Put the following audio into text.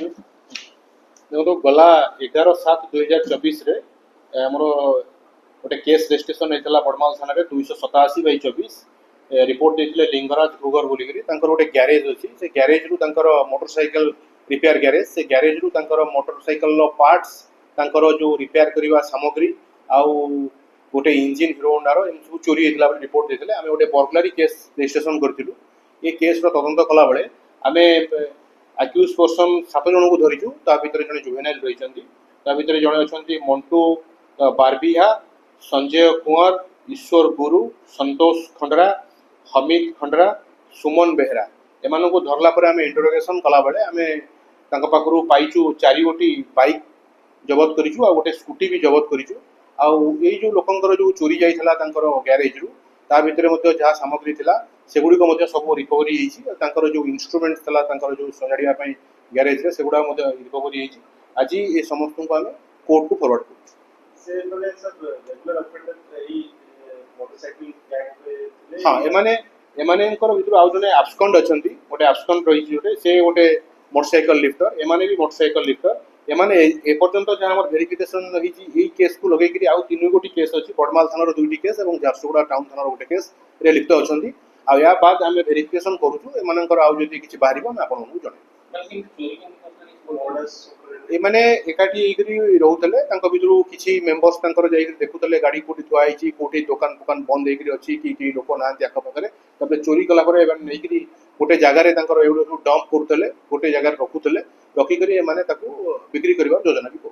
देखो गला 11/7/2024 आमर गोटे केस रेजिस्ट्रेशन होता बड़माल थाना 287/24 रिपोर्ट देते लिंगराज भूगर बोलिकी गोटे ग्यारेज अच्छी से ग्यारेज रु मोटरसाइकल रिपेयर ग्यारेज से ग्यारेज रु मोटरसाइकल पार्ट्स जो रिपेयर करने सामग्री आउ गोटे इंजिन हिरो होंडार एम सब चोरी होता रिपोर्ट देते आम गोटे बर्गलारी केस रेजिस्ट्रेशन करूँ। ये केस तदंत कला बेले आम आक्यूज पर्सन 7 जन को धरीचु भितर जड़े जुवेनाइल रही जड़े अच्छा मंटू बारबिहा संजय कुंवर ईश्वर गुरु संतोष खंडरा हमिद खंडरा सुमन बेहरा एम को धरला आम इंटरोगेशन कला बेले आम पाखु पाइचु 4 गोटी बाइक जबत करूँ आ गोटे स्कूटी भी जबत करूँ आई जो लोकंर जो चोरी जाइला ग्यारेज रु ता भितर जहाँ सामग्री थिला सेगुड़िक सब रिकवरी होती जो इन्स्ट्रुमेंट था जो सजाड़ा ग्यारेज से सेगुड़ा रिकवरी होती आज ये समस्त को आम कोर्ट को फॉरवर्ड कर। हाँ एमाने भर आउ जने आब्सकंड अच्छा गोटे आब्सकंड रही से गोटे मोटरसाइकल लिफ्टर एमाने भी मोटरसाइकल लिफ्टर एमाने एपर्यंत जहाँ भेरिफिकेशन होती केस को लगे आउ 3 गोटी केस अच्छी बड़माल थाना 2टी केस और झारसुगुड़ा टाउन थाना गोटे केस लिप्त अच्छा आ बाद आम भेरिफिकेशन करूँ एमर आउ जब किसी बाहर आपको जन मैंने एकाठी रोते भर किसी मेम्बर्स देखुले गाड़ी कौटी थुआई कौटी दुकान फुकान बंद अच्छी कि लोक ना आखपाखे चोरी कलापर नहीं गोटे जगार डंप करुले गोटे जगार रखुले रखिक बिक्री कर योजना भी कर।